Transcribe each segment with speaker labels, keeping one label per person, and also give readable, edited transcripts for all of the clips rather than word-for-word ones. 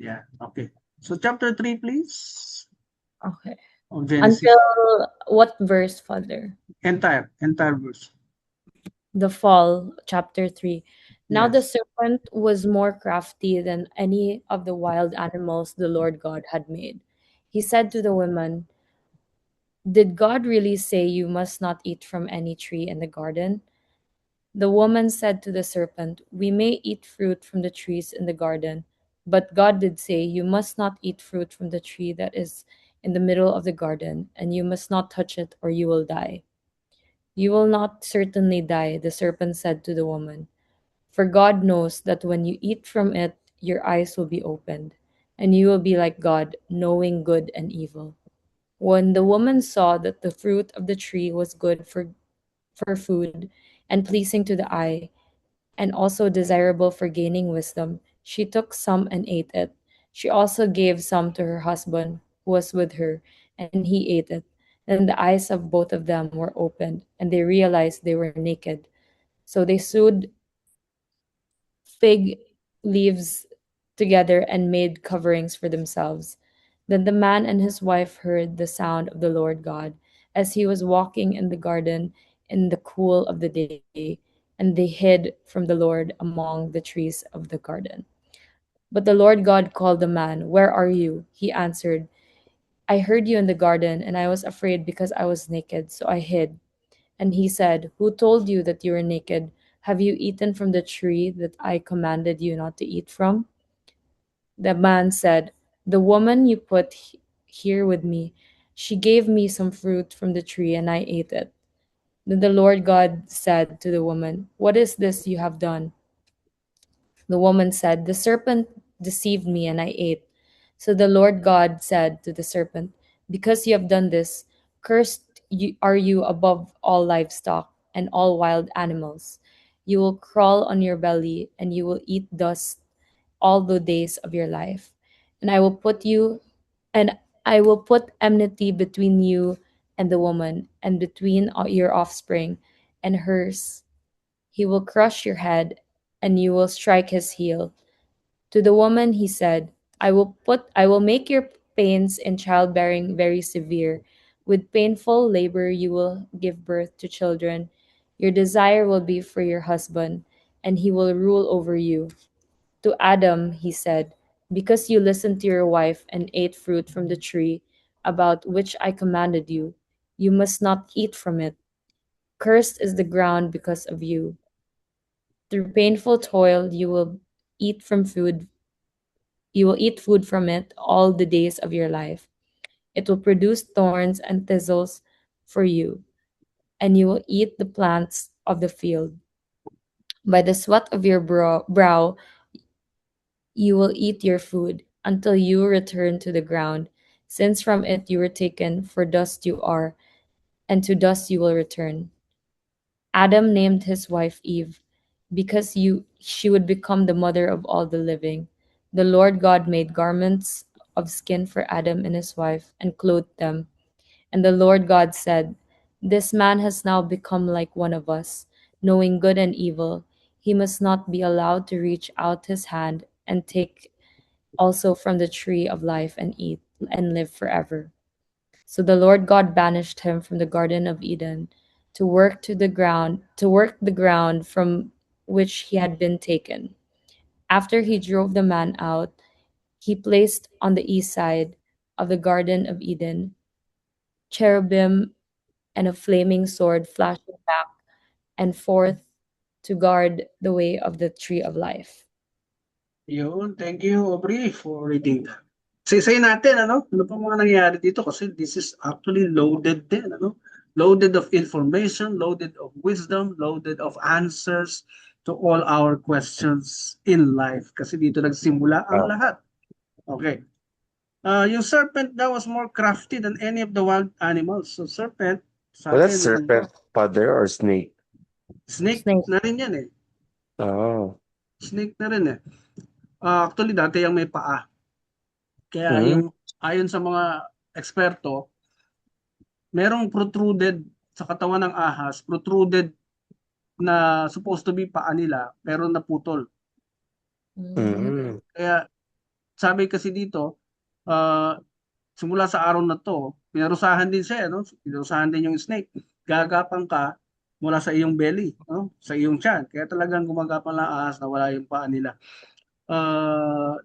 Speaker 1: Yeah, okay. So chapter 3, please,
Speaker 2: Okay.
Speaker 1: of Genesis.
Speaker 2: Until what verse, Father?
Speaker 1: Entire verse.
Speaker 2: The fall, chapter 3. Now the
Speaker 1: Yes.
Speaker 2: serpent was more crafty than any of the wild animals the Lord God had made. He said to the woman, "Did God really say you must not eat from any tree in the garden?" The woman said to the serpent, "We may eat fruit from the trees in the garden, but God did say, 'You must not eat fruit from the tree that is in the middle of the garden, and you must not touch it, or you will die.'" "You will not certainly die," the serpent said to the woman, "for God knows that when you eat from it, your eyes will be opened, and you will be like God, knowing good and evil." When the woman saw that the fruit of the tree was good for food and pleasing to the eye, and also desirable for gaining wisdom, she took some and ate it. She also gave some to her husband who was with her, and he ate it. Then the eyes of both of them were opened, and they realized they were naked. So they sewed fig leaves together and made coverings for themselves. Then the man and his wife heard the sound of the Lord God as he was walking in the garden in the cool of the day, and they hid from the Lord among the trees of the garden. But the Lord God called the man, "Where are you?" He answered, "I heard you in the garden, and I was afraid because I was naked, so I hid." And he said, "Who told you that you were naked? Have you eaten from the tree that I commanded you not to eat from?" The man said, "The woman you put here with me, she gave me some fruit from the tree, and I ate it." Then the Lord God said to the woman, "What is this you have done?" The woman said, "The serpent deceived me, and I ate." So the Lord God said to the serpent, "Because you have done this, are you above all livestock and all wild animals. You will crawl on your belly, and you will eat dust all the days of your life. And and I will put enmity between you and the woman, and between your offspring and hers. He will crush your head, and you will strike his heel." To the woman he said, I will make your pains in childbearing very severe. With painful labor you will give birth to children. Your desire will be for your husband, and he will rule over you." To Adam he said, "Because you listened to your wife and ate fruit from the tree about which I commanded you, you must not eat from it. Cursed is the ground because of you. Through painful toil eat from food you will eat food from it all the days of your life. It will produce thorns and thistles for you, and you will eat the plants of the field. By the sweat of your brow you will eat your food until you return to the ground, since from it you were taken, for dust you are, and to dust you will return. Adam named his wife Eve, because she would become the mother of all the living. The Lord God made garments of skin for Adam and his wife and clothed them. And the Lord God said, "This man has now become like one of us, knowing good and evil. He must not be allowed to reach out his hand and take also from the tree of life and eat and live forever." So the Lord God banished him from the Garden of Eden to work the ground from which he had been taken. After he drove the man out, he placed on the east side of the Garden of Eden cherubim and a flaming sword flashing back and forth to guard the way of the tree of life.
Speaker 1: Yun, thank you, Aubrey, for reading that. Isa-isayin natin, ano pa mga nangyari dito kasi this is actually loaded din, loaded of information, loaded of wisdom, loaded of answers to all our questions in life kasi dito nagsimula ang
Speaker 3: Oh.
Speaker 1: lahat. Okay. Yung serpent daw was more crafty than any of the wild animals. So serpent,
Speaker 3: Was that
Speaker 1: sabi
Speaker 3: serpent, father, or snake?
Speaker 1: snake
Speaker 2: Snake.
Speaker 1: na rin yan eh.
Speaker 3: Oh.
Speaker 1: Snake na rin eh. Actually, dati yung may paa. Kaya
Speaker 3: Mm.
Speaker 1: yung ayon sa mga eksperto, merong protruded sa katawan ng ahas, protruded na supposed to be paa nila, pero naputol.
Speaker 2: Mm.
Speaker 3: Mm.
Speaker 1: Kaya sabi kasi dito, uh, simula sa araw na to, pinarusahan din siya, no? Pinarusahan din yung snake. Gagapang ka mula sa iyong belly, no? Sa iyong tiyan. Kaya talagang gumagapang lang ahas na wala yung paa nila.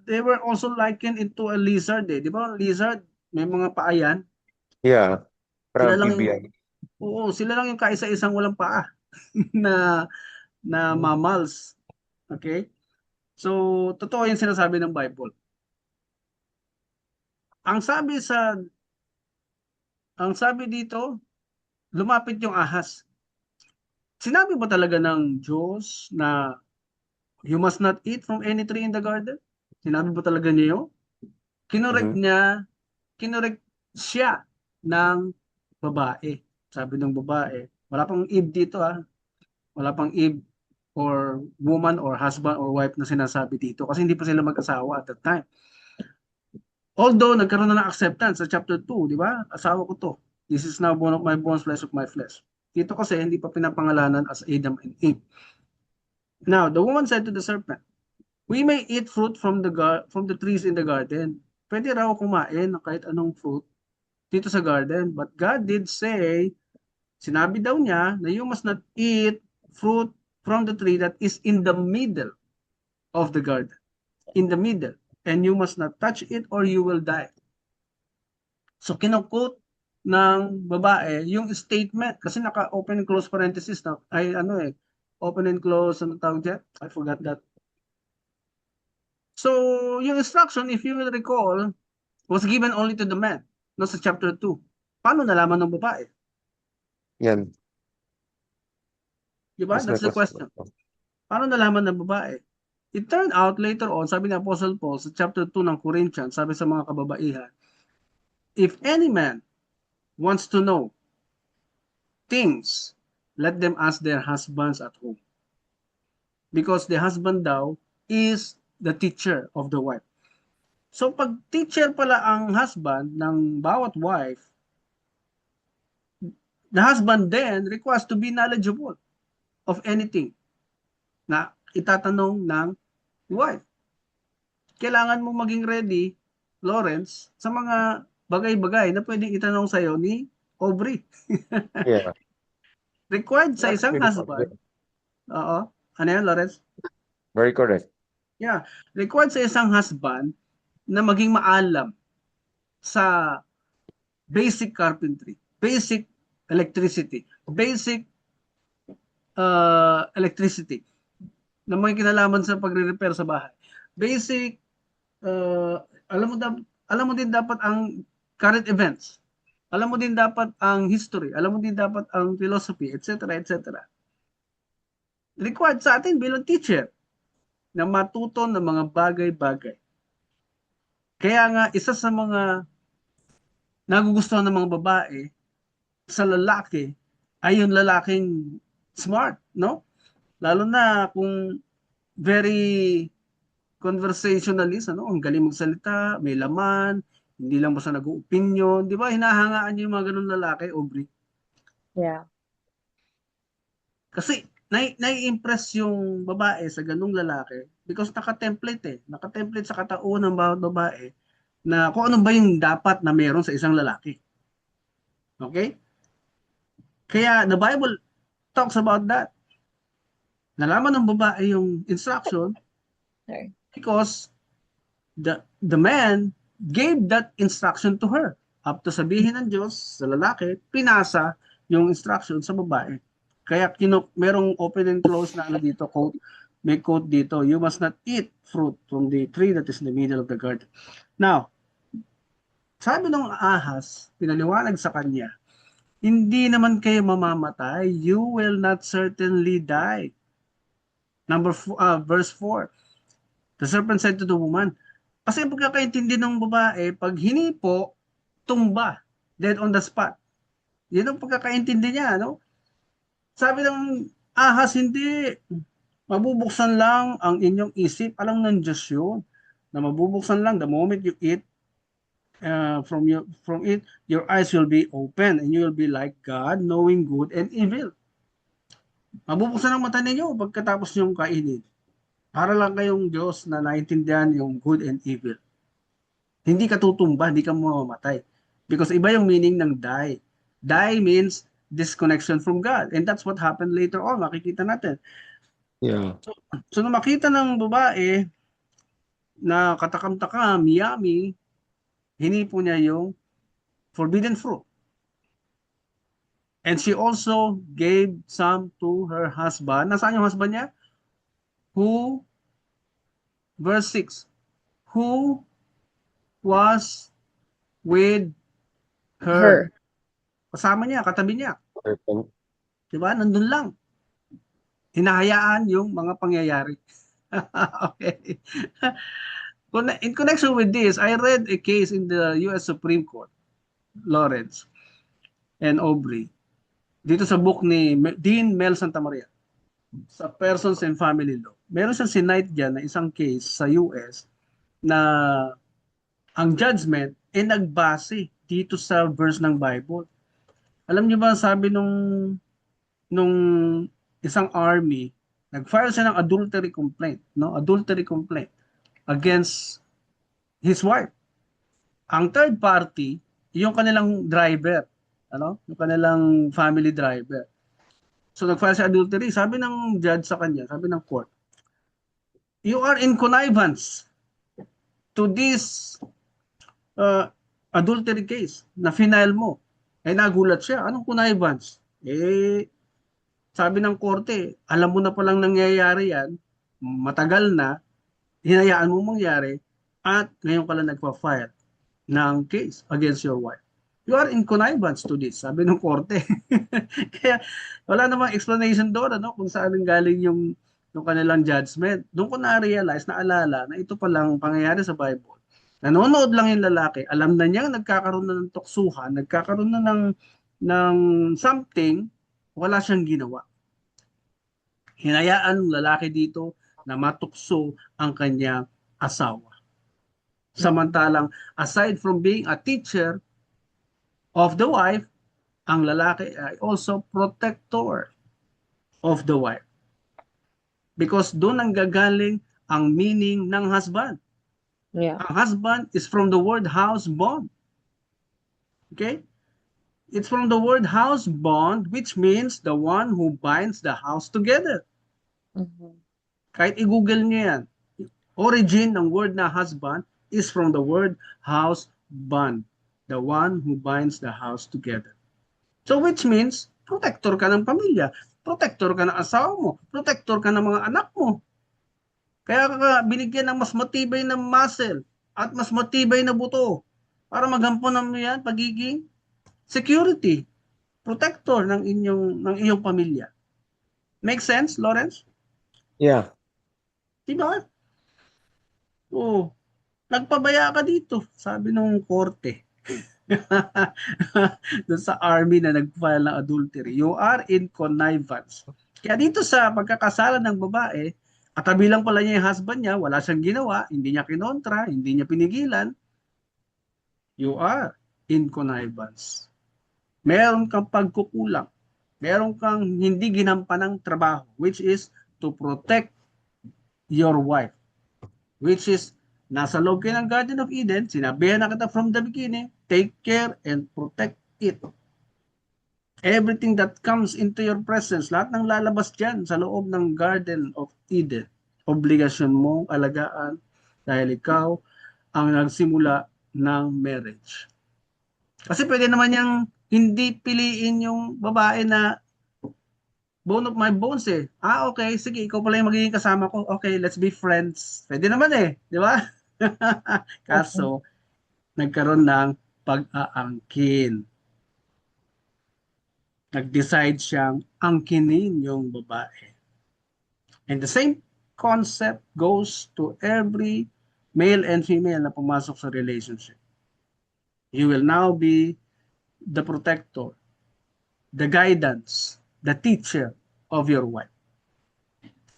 Speaker 1: They were also likened into a lizard, eh. Di ba? Lizard, may mga paa yan.
Speaker 3: Yeah.
Speaker 1: Sila
Speaker 3: Parang
Speaker 1: lang yung,
Speaker 3: amphibian.
Speaker 1: oo, sila lang yung kaisa-isang walang paa na mammals. Okay? So, totoo yung sinasabi ng Bible. Ang sabi sa ang sabi dito, lumapit yung ahas. Sinabi ba talaga ng Diyos na you must not eat from any tree in the garden? Sinabi ba talaga niya yun? Kinorek
Speaker 3: Mhm.
Speaker 1: niya, kinorek siya ng babae. Sabi ng babae, wala pang Eve dito ah. Wala pang Eve or woman or husband or wife na sinasabi dito kasi hindi pa sila mag-asawa at that time. Although nagkaroon na ng acceptance sa chapter 2, di ba? Asawa ko to. This is now bone of my bones, flesh of my flesh. Dito kasi hindi pa pinapangalanan as Adam and Eve. Now, the woman said to the serpent, we may eat fruit from the trees in the garden. Pwede raw kumain ng kahit anong fruit dito sa garden. But God did say, sinabi daw niya na you must not eat fruit from the tree that is in the middle of the garden. In the middle. And you must not touch it or you will die. So kinukot ng babae yung statement kasi naka-open and close parenthesis na ay ano eh open and close ano tawag dyan? I forgot that. So yung instruction if you will recall was given only to the man no sa chapter 2. Paano nalaman ng babae?
Speaker 3: Yan.
Speaker 1: Di ba?
Speaker 3: That's my
Speaker 1: That's the
Speaker 3: question.
Speaker 1: question. Paano nalaman ng babae? It turned out later on, sabi ni Apostle Paul sa chapter 2 ng Corinthians, sabi sa mga kababaihan, if any man wants to know things, let them ask their husbands at home. Because the husband daw is the teacher of the wife. So pag teacher pala ang husband ng bawat wife, the husband then requires to be knowledgeable of anything na itatanong ng wife. Kailangan mo maging ready, Lawrence, sa mga bagay-bagay na pwedeng itanong sa'yo ni Aubrey.
Speaker 3: Yeah.
Speaker 1: Required sa
Speaker 3: That's
Speaker 1: isang
Speaker 3: very
Speaker 1: husband.
Speaker 3: correct.
Speaker 1: Oo. Ano yan, Lawrence?
Speaker 3: Very correct.
Speaker 1: Yeah. Required sa isang husband na maging maalam sa basic carpentry, basic electricity, basic electricity na may kinalaman sa pagre-repair sa bahay. Basic, alam mo alam mo din dapat ang current events. Alam mo din dapat ang history. Alam mo din dapat ang philosophy, etc. etc. Required sa atin bilang teacher na matuto ng mga bagay-bagay. Kaya nga, isa sa mga nagugustuhan ng mga babae sa lalaki ay yung lalaking smart, no? Lalo na kung very conversationalist, ano? Ang galing magsalita, may laman, hindi lang basta nag-opinion, di ba? Hinahangaan niyo yung mga ganun lalaki, Aubrey.
Speaker 2: Yeah.
Speaker 1: Kasi nai-impress yung babae sa ganung lalaki because naka-template eh. Naka-template sa katauhan ng bawat babae na kung ano ba yung dapat na meron sa isang lalaki. Okay? Kaya the Bible talks about that. Nalaman ng babae yung instruction
Speaker 2: Sorry.
Speaker 1: because the man gave that instruction to her. Up to sabihin ng Diyos sa lalaki, pinasa yung instruction sa babae. Kaya merong open and close na ano dito, quote, may quote dito, you must not eat fruit from the tree that is in the middle of the garden. Now, sabi ng ahas, pinaliwanag sa kanya, hindi naman kayo mamamatay, you will not certainly die. Verse 4, the serpent said to the woman, kasi ang pagkakaintindi ng babae, pag hinipo, tumba, dead on the spot. Yan ang pagkakaintindi niya, no? Sabi ng ahas, hindi. Mabubuksan lang ang inyong isip. Alam ng Diyos yun. Na mabubuksan lang the moment you eat from it, your eyes will be open and you will be like God, knowing good and evil. Mabubuksan ang mata ninyo pagkatapos niyong kainin. Para lang kayong Diyos na naintindihan yung good and evil. Hindi ka tutumba, hindi ka mamamatay. Because iba yung meaning ng die. Die means disconnection from God. And that's what happened later on. Makikita natin.
Speaker 3: Yeah.
Speaker 1: So nung makita ng babae na katakam-takam, yummy, hinipo niya yung forbidden fruit. And she also gave some to her husband. Nasaan yung husband niya? Who, verse 6, who was with her.
Speaker 2: Her.
Speaker 1: Kasama niya, katabi niya.
Speaker 3: Serpent.
Speaker 1: Diba? Nandun lang. Hinahayaan yung mga pangyayari. Okay. In connection with this, I read a case in the US Supreme Court, Lawrence and Aubrey, dito sa book ni Dean Mel Santamaria, sa Persons and Family Law. Meron siyang sinight dyan na isang case sa US na ang judgment ay nagbase dito sa verse ng Bible. Alam niyo ba, sabi nung isang army, nag-file siya ng adultery complaint, no? Adultery complaint against his wife. Ang third party, yung kanilang driver, ano? Yung kanilang family driver. So nag-file siya adultery, sabi ng judge sa kanya, sabi ng court, you are in connivance to this adultery case na final mo. Eh nagulat siya, anong connivance? Sabi ng korte, alam mo na palang nangyayari yan, matagal na, hinayaan mo mangyari, at ngayon ka lang nagpa-file ng case against your wife. You are in connivance to this, sabi ng korte. Kaya wala namang explanation doon, ano, kung saan galing yung kanilang judgment. Doon ko na-realize, naalala, na ito palang pangyayari sa Bible. Nanonood lang yung lalaki, alam na niya nagkakaroon na ng tuksuhan, nagkakaroon na ng something, wala siyang ginawa. Hinayaan ng lalaki dito na matukso ang kanyang asawa. Samantalang, aside from being a teacher of the wife, ang lalaki ay also protector of the wife. Because doon ang gagaling ang meaning ng husband.
Speaker 2: Yeah.
Speaker 1: Ang husband is from the word house bond. Okay? It's from the word house bond, which means the one who binds the house together.
Speaker 2: Mhm.
Speaker 1: Kahit i-google niyo yan, origin ng word na husband is from the word house bond, the one who binds the house together. So which means, protector ka ng pamilya, protector ka ng asawa mo, protector ka ng mga anak mo. Kaya ka binigyan ng mas matibay na muscle at mas matibay na buto para magampunan mo yan pagiging security, protector ng iyong pamilya. Make sense, Lawrence?
Speaker 3: Yeah.
Speaker 1: Diba? Oo. Nagpabaya ka dito, sabi nung korte. Doon sa army na nag-file ng adultery. You are in connivance. Kaya dito sa pagkakasalan ng babae, katabi lang pala niya yung husband niya, wala siyang ginawa, hindi niya kinontra, hindi niya pinigilan. You are in connivance. Meron kang pagkukulang. Meron kang hindi ginampanang trabaho, which is to protect your wife. Which is, nasa loob kayo ng Garden of Eden, sinabihan na kita from the beginning, take care and protect it. Everything that comes into your presence, lahat ng lalabas dyan sa loob ng Garden of Eden, obligasyon mong alagaan dahil ikaw ang nagsimula ng marriage. Kasi pwede naman niyang hindi piliin yung babae na bone of my bones eh. Okay, sige, ikaw pala yung magiging kasama ko. Okay, let's be friends. Pwede naman eh, di ba? Kaso, nagkaroon ng pag-aangkin. Nag-decide siyang angkinin yung babae. And the same concept goes to every male and female na pumasok sa relationship. You will now be the protector, the guidance, the teacher of your wife.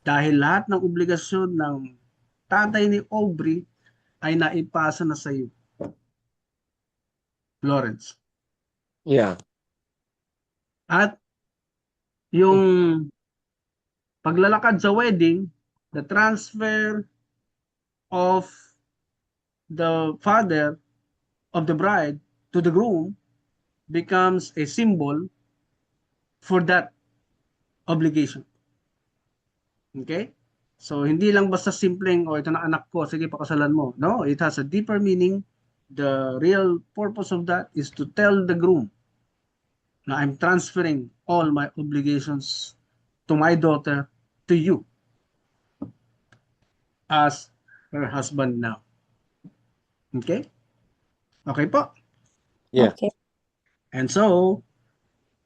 Speaker 1: Dahil lahat ng obligasyon ng tatay ni Aubrey ay naipasa na sa iyo, Lawrence.
Speaker 3: Yeah.
Speaker 1: At yung paglalakad sa wedding, the transfer of the father of the bride to the groom becomes a symbol for that obligation. Okay? So, hindi lang basta simpleng, ito na anak ko, sige, pakasalan mo. No, it has a deeper meaning. The real purpose of that is to tell the groom na I'm transferring all my obligations to my daughter, to you, as her husband now. Okay? Okay po.
Speaker 3: Yeah.
Speaker 2: Okay.
Speaker 1: And so,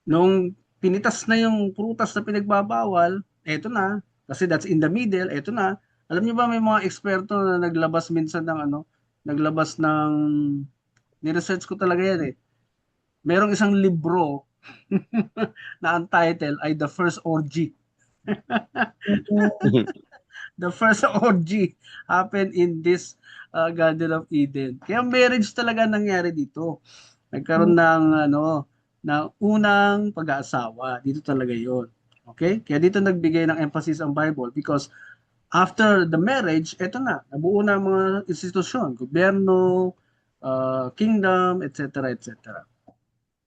Speaker 1: nung pinitas na yung prutas na pinagbabawal, eto na, kasi that's in the middle, eto na. Alam niyo ba may mga eksperto na naglabas minsan ng naglabas ng, ni-research ko talaga yan eh. Merong isang libro na ang title ay The First Orgy. The first orgy happened in this Garden of Eden. Kaya marriage talaga nangyari dito. Nagkaroon ng unang pag-aasawa. Dito talaga 'yon. Okay? Kaya dito nagbigay ng emphasis ang Bible because after the marriage, eto na, nabuo na ang mga institusyon, gobyerno, kingdom, etc., etc.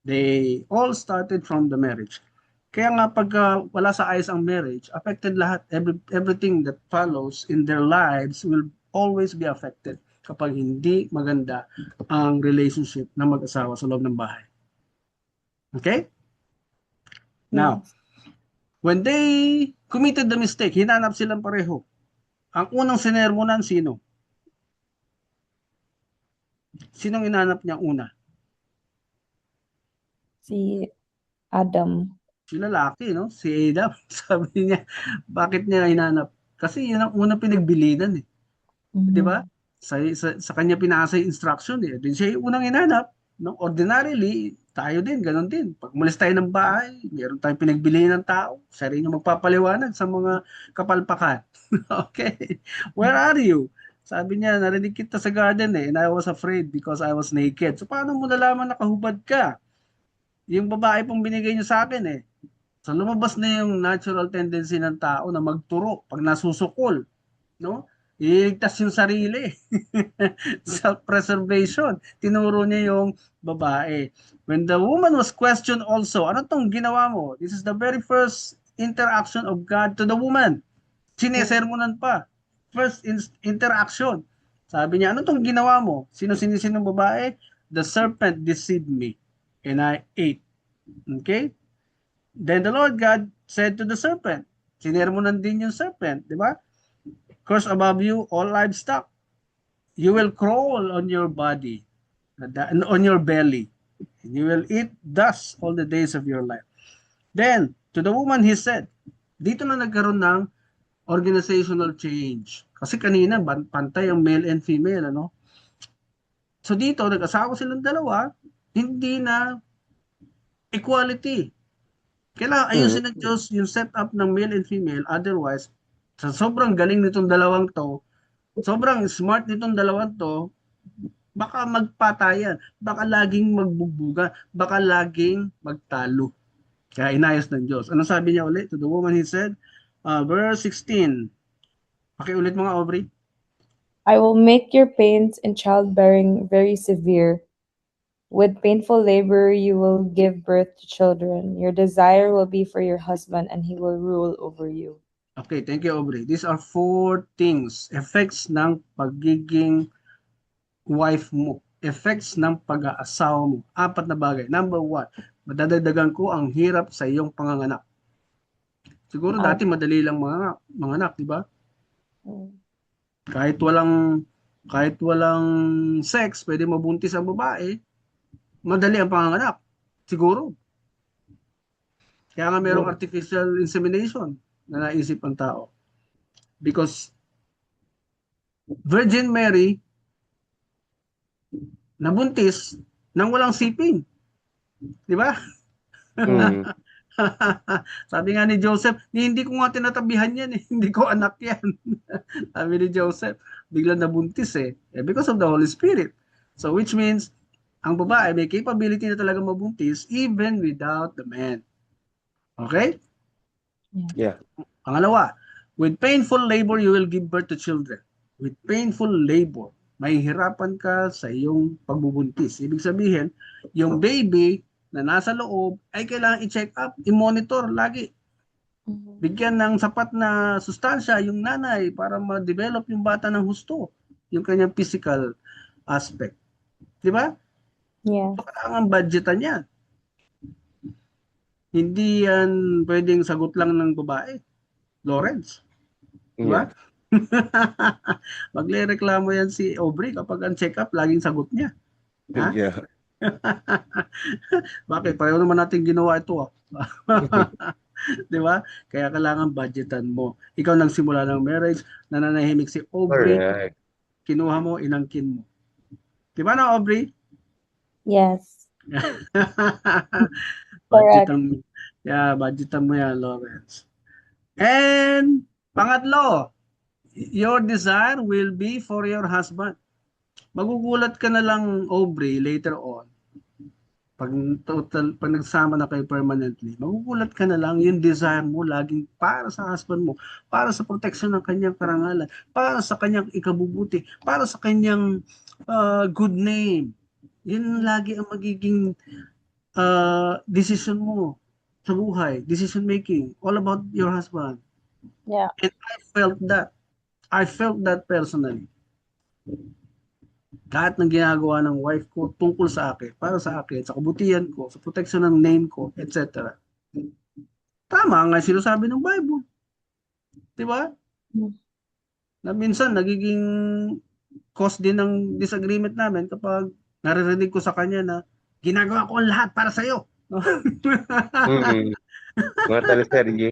Speaker 1: They all started from the marriage. Kaya nga pagka wala sa ayos ang marriage, affected lahat, everything that follows in their lives will always be affected kapag hindi maganda ang relationship ng mag-asawa sa loob ng bahay. Okay? Now,
Speaker 2: Yes.
Speaker 1: when they committed the mistake, hinanap silang pareho. Ang unang sinermonan, sino? Sinong hinanap niya una?
Speaker 2: Si Adam.
Speaker 1: Si lalaki, no? Si Adam. Sabi niya, bakit niya hinanap? Kasi yun ang unang pinagbilinan eh. Di ba? Sa kanya pinasa yung instruction eh. Din siya yung unang hinanap. No? Ordinarily, tayo din, ganun din. Pag umalis tayo ng bahay, meron tayong pinagbili ng tao. Siya rin yung magpapaliwanag sa mga kapalpakan. Okay. Where are you? Sabi niya, narinig kita sa garden eh, and I was afraid because I was naked. So, paano mo nalaman nakahubad ka? Yung babae pong binigay niyo sa akin eh. So, lumabas na yung natural tendency ng tao na magturo pag nasusukol. No? Iligtas yung sarili. Self-preservation. Tinuro niya yung babae. When the woman was questioned also, ano tong ginawa mo? This is the very first interaction of God to the woman. Sinesermonan pa. First interaction. Sabi niya, ano tong ginawa mo? Sino-sino babae? The serpent deceived me and I ate. Okay? Then the Lord God said to the serpent, sinermonan din yung serpent, di ba? Curse above you all livestock. You will crawl on your body, on your belly, and you will eat dust all the days of your life. Then, to the woman he said, dito na nagkaroon ng organizational change. Kasi kanina, pantay ang male and female, ano? So dito, nag-asawa silang dalawa, hindi na equality. Kailangan ayusin ng Diyos yung setup ng male and female, otherwise, sa sobrang galing nitong dalawang to, sobrang smart nitong dalawang to, baka magpatayan, baka laging magbugbuga, baka laging magtalo. Kaya inayos ng Diyos. Ano sabi niya ulit? To the woman he said, verse 16. Pakiulit mga Aubrey.
Speaker 2: I will make your pains in childbearing very severe. With painful labor you will give birth to children. Your desire will be for your husband, and he will rule over you.
Speaker 1: Okay, thank you Aubrey. These are 4 things, effects ng pagiging wife mo, effects ng pag-aasawa mo. 4 na bagay. Number 1, madadagdagan ko ang hirap sa iyong panganganak. Siguro dati madali lang mga anak, di ba? Kahit walang sex, pwede mabuntis ang babae, madali ang panganganak. Siguro. Kaya nga merong artificial insemination na naisip ang tao. Because Virgin Mary nabuntis nang walang siping. Di ba? Sabi nga ni Joseph, hindi ko nga tinatabihan yan eh. Hindi ko anak yan. Sabi ni Joseph, biglang nabuntis eh. Because of the Holy Spirit. So which means, ang babae may capability na talaga mabuntis even without the man. Okay?
Speaker 3: Yeah.
Speaker 1: Pangalawa, with painful labor you will give birth to children. With painful labor. mahihirapan ka sa iyong pagbubuntis. Ibig sabihin, yung baby na nasa loob ay kailangan i-check up, i-monitor lagi.
Speaker 2: Mhm.
Speaker 1: Bigyan ng sapat na sustansya yung nanay para ma-develop yung bata ng husto, yung kanyang physical aspect. Di ba?
Speaker 2: Yeah.
Speaker 1: So, kailangan budgetan yan. Hindi yan pwedeng sagot lang ng babae. Lawrence. Di ba?
Speaker 3: Yeah.
Speaker 1: Maglereklamo yan si Aubrey kapag ang check-up, laging sagot niya. Ha?
Speaker 3: Yeah.
Speaker 1: Bakit? Pareho naman natin ginawa ito. Di ba? Kaya kailangan budgetan mo. Ikaw nang simula ng marriage, nananahimik si Aubrey,
Speaker 3: Correct.
Speaker 1: kinuha mo, inangkin mo. Di ba na, Aubrey?
Speaker 2: Yes.
Speaker 1: Budgetan mo. Yeah, budgetan mo yan, Lawrence. And pangatlo, your desire will be for your husband. Magugulat ka na lang, Aubrey, later on. Pag nagsama na kayo permanently, magugulat ka na lang yung desire mo laging para sa husband mo, para sa protection ng kanyang karangalan, para sa kanyang ikabubuti, para sa kanyang good name. Yun lagi ang magiging decision mo sa buhay, decision making, all about your husband.
Speaker 2: Yeah.
Speaker 1: And I felt that personally. Lahat ng ginagawa ng wife ko tungkol sa akin, para sa akin, sa kabutihan ko, sa protection ng name ko, etc. Tama nga sinasabi ng Bible. Di ba? Na minsan nagiging cause din ng disagreement namin kapag naririnig ko sa kanya na ginagawa ko ang lahat para sa iyo.
Speaker 3: Mga teleserye.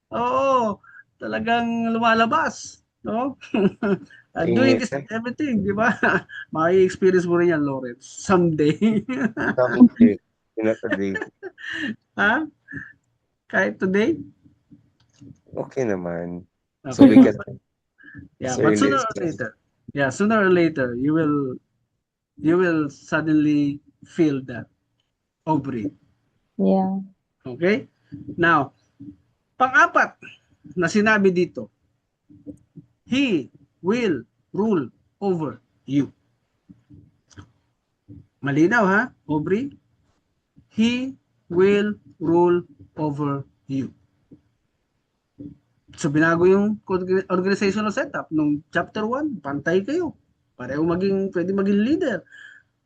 Speaker 1: Oo, talagang lumalabas, no? Doing this
Speaker 3: Ingit.
Speaker 1: everything, di ba? Mai-experience mo rin yan, Lawrence, someday.
Speaker 3: Someday. Not today.
Speaker 1: Ha? Kahit today?
Speaker 3: Okay naman.
Speaker 1: Okay.
Speaker 3: So we can
Speaker 1: Yeah,
Speaker 3: so
Speaker 1: but
Speaker 3: really
Speaker 1: sooner or later, you will suddenly feel that, Aubrey.
Speaker 2: Yeah.
Speaker 1: Okay? Now, pang-apat na sinabi dito, He will rule over you. Malinaw ha, Aubrey? He will rule over you. So binago yung organizational setup nung chapter 1, pantay kayo. Pareho pwede maging leader.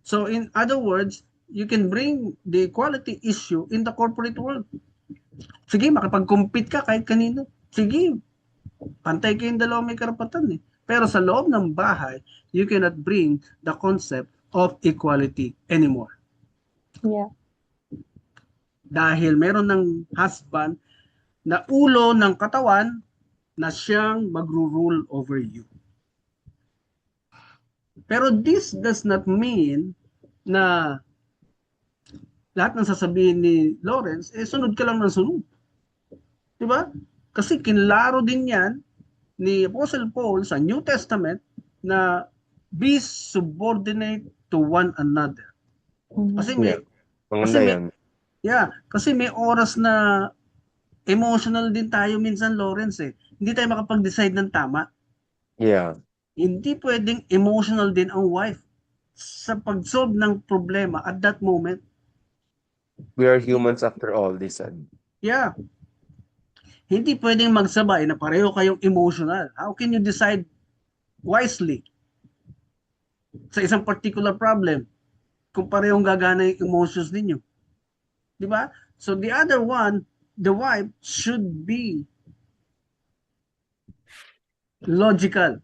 Speaker 1: So in other words, you can bring the equality issue in the corporate world. Sige, makapag-compete ka kahit kanino. Sige, pantay kayong dalawa may karapatan eh. Pero sa loob ng bahay, you cannot bring the concept of equality anymore.
Speaker 2: Yeah.
Speaker 1: Dahil meron ng husband na ulo ng katawan na siyang magro-rule over you. Pero this does not mean na lahat ng sasabihin ni Lawrence, sunod ka lang ng sunod. Diba? Kasi kinlaro din yan ni Apostle Paul sa New Testament na be subordinate to one another. Kasi kasi may oras na emotional din tayo minsan, Lawrence eh. Hindi tayo makapag-decide ng tama.
Speaker 3: Yeah.
Speaker 1: Hindi pwedeng emotional din ang wife sa pag-solve ng problema at that moment.
Speaker 3: We are humans after all, they said.
Speaker 1: Yeah. Hindi pwedeng magsabay na pareho kayong emotional. How can you decide wisely sa isang particular problem kung parehong gagana yung emotions ninyo? Di ba? So the other one, the wife should be logical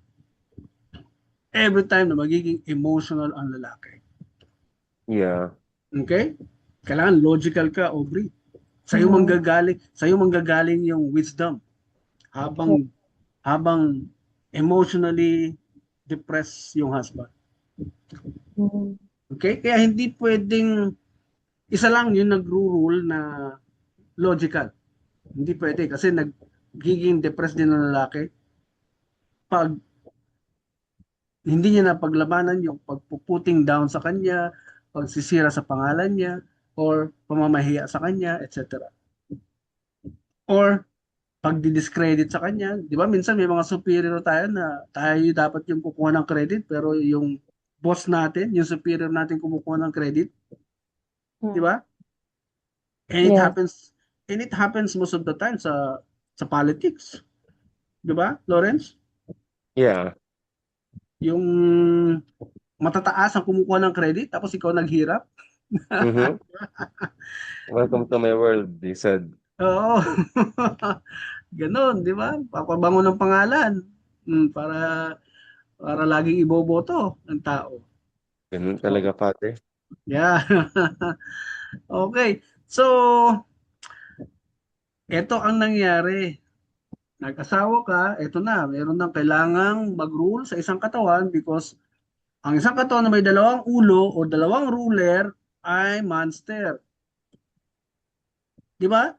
Speaker 1: every time na magiging emotional ang lalaki.
Speaker 3: Yeah.
Speaker 1: Okay? Kailangan logical ka, Aubrey. Sa'yo manggagaling yung wisdom habang emotionally depressed yung husband. Okay? Kaya hindi pwedeng isa lang yung nagro-rule na logical. Hindi pwede kasi nagiging depressed din ng lalaki pag hindi niya na paglabanan yung pagpuputing down sa kanya, pagsisira sa pangalan niya, or pamamahiya sa kanya, etc. Or pagdi-discredit sa kanya. Di ba? Minsan may mga superior tayo na tayo dapat yung kukuha ng credit, pero yung boss natin, yung superior natin kumukuha ng credit. Di
Speaker 2: Mm.
Speaker 1: ba? And it
Speaker 2: Yes.
Speaker 1: happens, and it happens most of the time sa politics. Di ba, Lawrence?
Speaker 3: Yeah.
Speaker 1: Yung matataas ang kumukuha ng credit, tapos ikaw naghirap.
Speaker 3: Mm-hmm. Welcome to my world, they said.
Speaker 1: Oo. Ganon, di ba? Papabango ng pangalan. Para laging iboboto ng tao.
Speaker 3: Ganun talaga, Father.
Speaker 1: Yeah. Okay. So, ito ang nangyari. Nag-asawa ka, ito na, meron nang kailangang mag-rule sa isang katawan because ang isang katawan na may dalawang ulo o dalawang ruler ay monster. Di ba?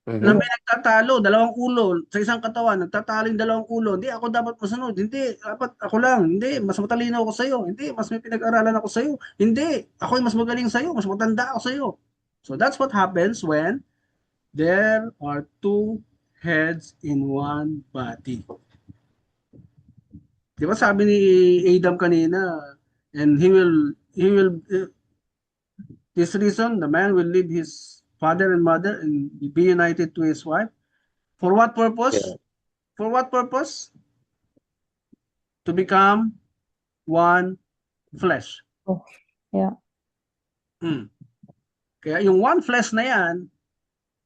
Speaker 1: Na
Speaker 3: Mm-hmm.
Speaker 1: may nagtatalo, dalawang ulo sa isang katawan, nagtatalo yung dalawang ulo. Hindi, ako dapat masunod. Hindi, dapat ako lang. Hindi, mas matalino ako sa'yo. Hindi, mas may pinag-aralan ako sa'yo. Hindi, ako yung mas magaling sa'yo. Mas matanda ako sa'yo. So that's what happens when there are two heads in one body. Di ba sabi ni Adam kanina, and he will this reason the man will leave his father and mother and be united to his wife. For what purpose?
Speaker 3: Yeah.
Speaker 1: For what purpose? To become one flesh.
Speaker 2: Oh, yeah.
Speaker 1: Kaya yung one flesh na yan,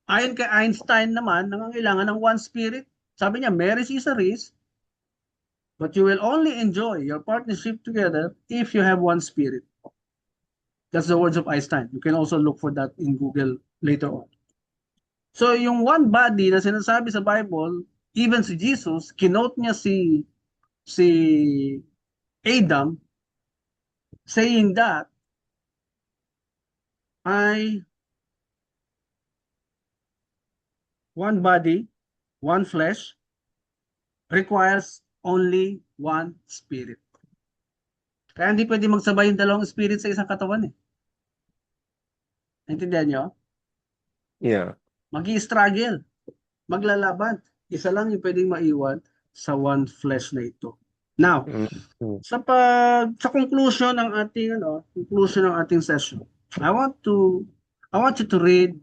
Speaker 1: ayon kay Einstein naman, nangangailangan ng one spirit. Sabi niya, marriage is a risk, but you will only enjoy your partnership together if you have one spirit. That's the words of Einstein. You can also look for that in Google later on. So yung one body na sinasabi sa Bible, even si Jesus, kinote niya si Adam saying that ay one body, one flesh requires only one spirit. Kaya hindi pwede magsabay yung dalawang spirit sa isang katawan eh. Naintindihan nyo?
Speaker 3: Yeah.
Speaker 1: Magi-struggle, maglalaban. Isa lang yung pwedeng maiwan sa one flesh na ito. Now,
Speaker 3: Mm-hmm.
Speaker 1: sa conclusion ng ating session, I want you to read.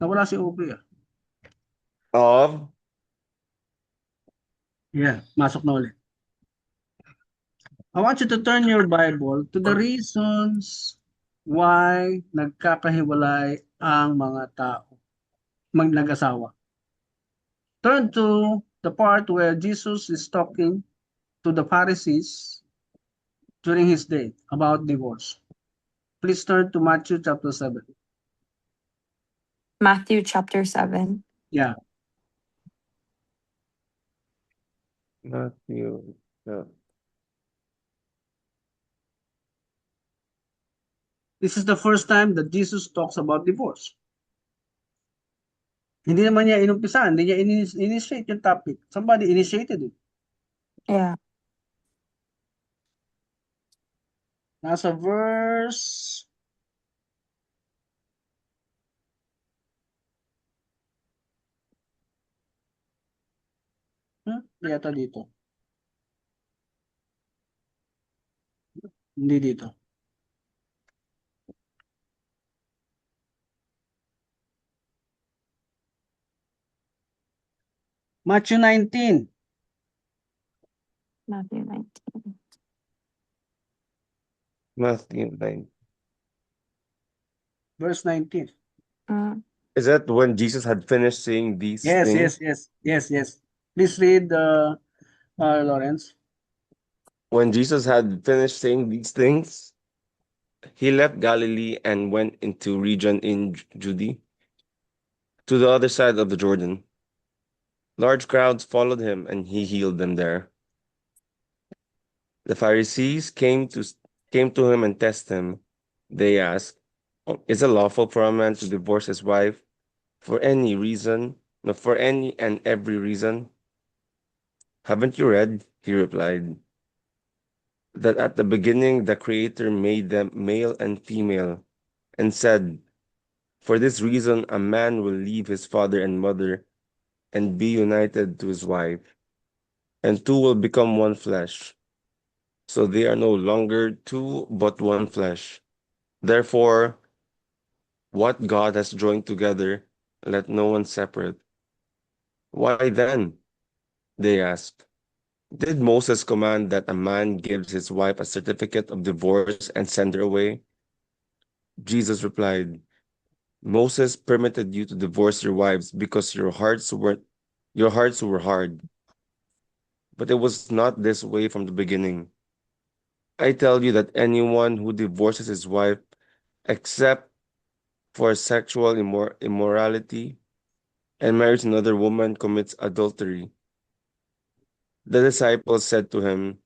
Speaker 1: Nawala si Aubrey ah.
Speaker 3: Of
Speaker 1: Yeah, masok na ulit. I want you to turn your Bible to the reasons why nagkakahiwalay ang mga tao, nag-asawa. Turn to the part where Jesus is talking to the Pharisees during his day about divorce. Please turn to Matthew chapter 7.
Speaker 4: Matthew chapter 7.
Speaker 1: Yeah.
Speaker 3: Matthew.
Speaker 1: This is the first time that Jesus talks about divorce. Hindi naman niya inumpisahan, hindi niya initiate yung topic. Somebody initiated it.
Speaker 4: Yeah.
Speaker 1: Nasa verse 'di yata dito. Hindi dito. Matthew 19.
Speaker 4: Matthew 19.
Speaker 3: Matthew 9.
Speaker 1: Verse 19.
Speaker 3: Is that when Jesus had finished saying these
Speaker 1: Yes.
Speaker 3: things?
Speaker 1: Please read, Lawrence.
Speaker 3: When Jesus had finished saying these things, he left Galilee and went into region in Judea, to the other side of the Jordan. Large crowds followed him, and he healed them there. The Pharisees came to him and tested him. They asked, "Is it lawful for a man to divorce his wife for any reason, no, for any and every reason?" "Haven't you read," he replied, "that at the beginning the Creator made them male and female, and said, 'For this reason a man will leave his father and mother and be united to his wife, and two will become one flesh. So they are no longer two, but one flesh. Therefore, what God has joined together, let no one separate. Why then? They asked. Did Moses command that a man gives his wife a certificate of divorce and send her away? Jesus replied, Moses permitted you to divorce your wives because your hearts were hard. But it was not this way from the beginning. I tell you that anyone who divorces his wife except for sexual immorality and marries another woman commits adultery. The disciples said to him,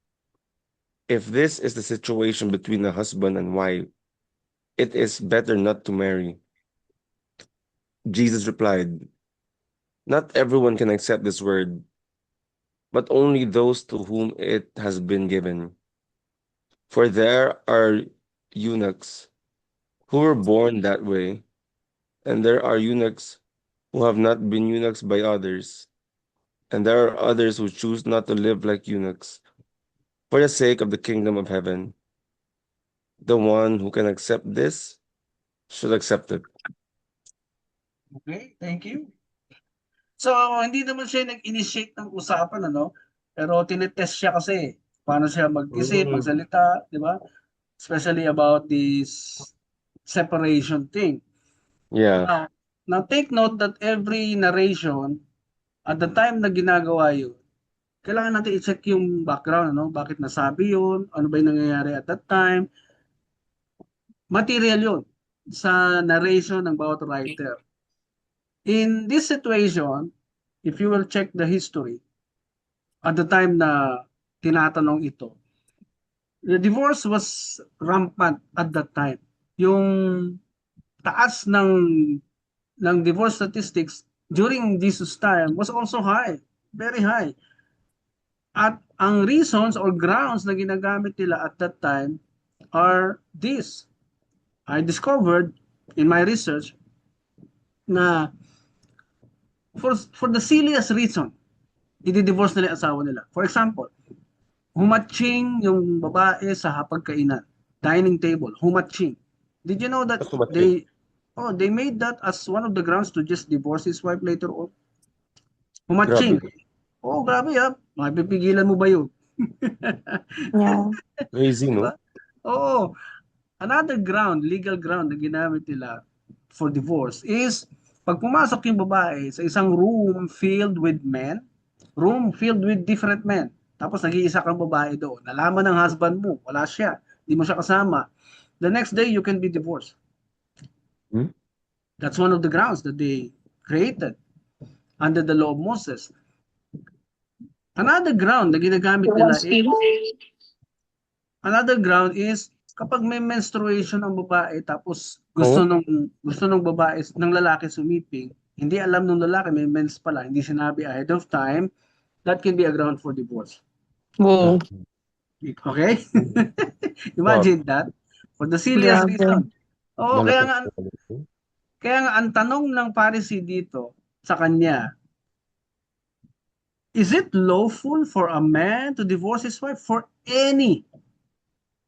Speaker 3: if this is the situation between a husband and wife, it is better not to marry. Jesus replied, not everyone can accept this word, but only those to whom it has been given. For there are eunuchs who were born that way, and there are eunuchs who have not been eunuchs by others, and there are others who choose not to live like eunuchs for the sake of the kingdom of heaven. The one who can accept this should accept it.
Speaker 1: Okay, thank you. So, hindi naman siya nag-initiate ng usapan, ano? Pero tinetest siya kasi paano siya mag-isip, magsalita, di ba? Especially about this separation thing.
Speaker 3: Yeah.
Speaker 1: Now take note that every narration, at the time na ginagawa yun, kailangan natin i-check yung background, ano? Bakit nasabi yun? Ano ba yung nangyayari at that time? Material yun sa narration ng bawat writer. In this situation, if you will check the history, at the time na tinatanong ito, the divorce was rampant at that time. Yung taas ng divorce statistics during Jesus' time was also high, very high. At ang reasons or grounds na ginagamit nila at that time are this. I discovered in my research na for the silliest reason, i-divorce nila yung asawa nila. For example, humatching yung babae sa hapagkainan, dining table, humatching. Did you know that
Speaker 3: That's humatching.
Speaker 1: they made that as one of the grounds to just divorce his wife later on? Humatching.
Speaker 3: Grabe.
Speaker 1: Oh, grabe ha. Mapipigilan mo ba yun?
Speaker 4: Yeah.
Speaker 3: Crazy, no?
Speaker 1: Diba? Oo. Another ground, legal ground na ginamit nila for divorce is pag pumasok yung babae sa isang room filled with men, room filled with different men, tapos nag-iisa kang babae doon, nalaman ng husband mo, wala siya, hindi mo siya kasama, the next day you can be divorced.
Speaker 3: Hmm?
Speaker 1: That's one of the grounds that they created under the law of Moses. Another ground na ginagamit nila is kapag may menstruation ang babae tapos gusto nung babae ng lalaki sumiping, hindi alam ng lalaki may mens pala, hindi sinabi ahead of time, that can be a ground for divorce.
Speaker 4: Whoa.
Speaker 1: Okay? Imagine that. For the silliest
Speaker 4: Grabe.
Speaker 1: reason. Oo,
Speaker 3: Malapit.
Speaker 1: kaya nga ang tanong ng Pharisee dito sa kanya, is it lawful for a man to divorce his wife for any?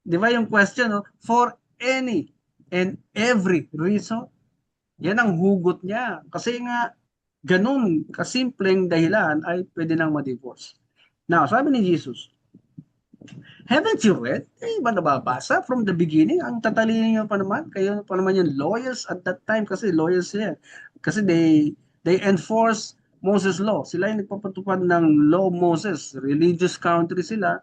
Speaker 1: Di ba yung question, no? For any and every reason? Yan ang hugot niya. Kasi nga, ganun kasimpleng dahilan ay pwede nang ma-divorce. Now, sabi ni Jesus, haven't you read? Ba nababasa from the beginning? Ang tatalino niyo pa naman. Kayo pa naman yung lawyers at that time kasi lawyers yan. Kasi they enforce Moses law. Sila yung nagpapatupad ng law of Moses. Religious country sila.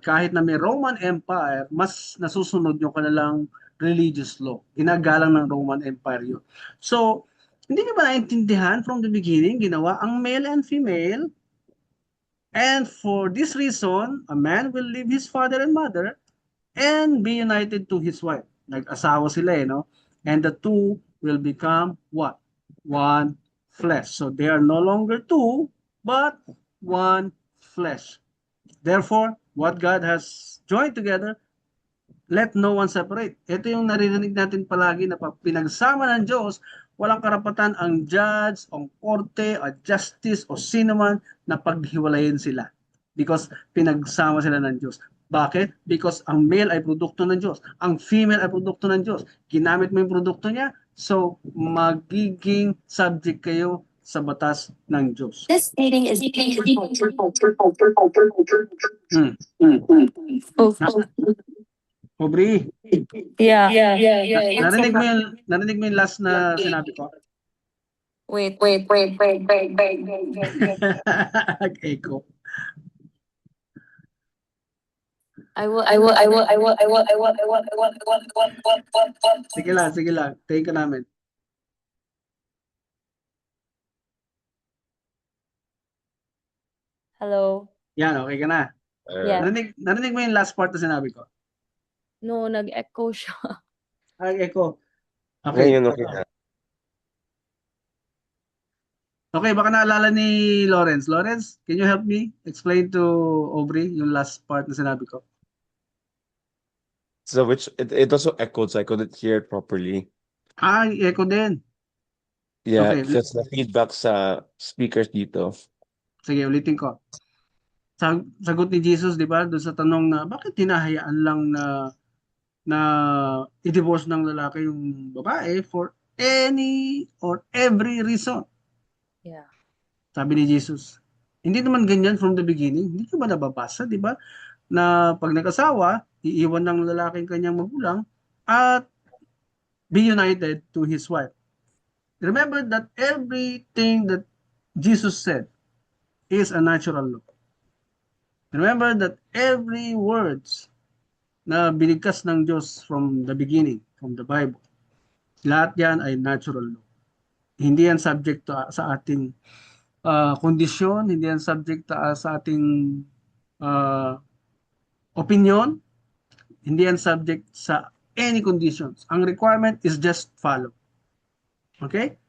Speaker 1: Kahit na may Roman Empire, mas nasusunod yung kanilang religious law. Ginagalang ng Roman Empire yun. So, hindi niyo ba naintindihan from the beginning, ginawa ang male and female. And for this reason, a man will leave his father and mother and be united to his wife. Nag-asawa sila no? And the two will become what? One flesh. So they are no longer two, but one flesh. Therefore, what God has joined together, let no one separate. Ito yung naririnig natin palagi na pag pinagsama ng Diyos, walang karapatan ang judge, ang korte, o justice, o sino man na paghiwalayin sila. Because pinagsama sila ng Diyos. Bakit? Because ang male ay produkto ng Diyos. Ang female ay produkto ng Diyos. Ginamit mo yung produkto niya, so magiging subject kayo sa batas ng Diyos.
Speaker 5: This meeting is
Speaker 1: Hmm.
Speaker 4: Oh,
Speaker 1: Aubrey,
Speaker 4: yeah.
Speaker 1: narinig mo yung last na sinabi ko?
Speaker 4: Wait.
Speaker 1: Echo.
Speaker 4: I will.
Speaker 1: Sige lang. Take ka namin.
Speaker 2: Hello?
Speaker 1: Yan, okay ka na.
Speaker 2: Yeah.
Speaker 1: Narinig mo yung last part na sinabi ko?
Speaker 2: No, nag-echo siya.
Speaker 1: Ay, echo. Okay.
Speaker 3: Ngayon, okay na.
Speaker 1: Okay, baka naalala ni Lawrence. Lawrence, can you help me explain to Aubrey yung last part na sinabi ko?
Speaker 3: So which it also echoed, so I couldn't hear it properly.
Speaker 1: Echo din.
Speaker 3: Yeah,
Speaker 1: Okay.
Speaker 3: because the feedback sa speakers dito.
Speaker 1: Sige, ulitin ko. Sagot ni Jesus, di ba, doon sa tanong na bakit hinahayaan lang na i-divorce ng lalaki yung babae for any or every reason.
Speaker 2: Yeah.
Speaker 1: Sabi ni Jesus, hindi naman ganyan from the beginning. Hindi ka ba nababasa, di ba? Na pag nag-asawa, iiwan ng lalaking kanyang magulang at be united to his wife. Remember that everything that Jesus said is a natural law. Remember that every words na binigkas ng Diyos from the beginning, from the Bible, lahat yan ay natural law. Hindi yan subject to, sa ating kondisyon, hindi yan subject sa ating opinion, hindi yan subject sa any conditions. Ang requirement is just follow. Okay?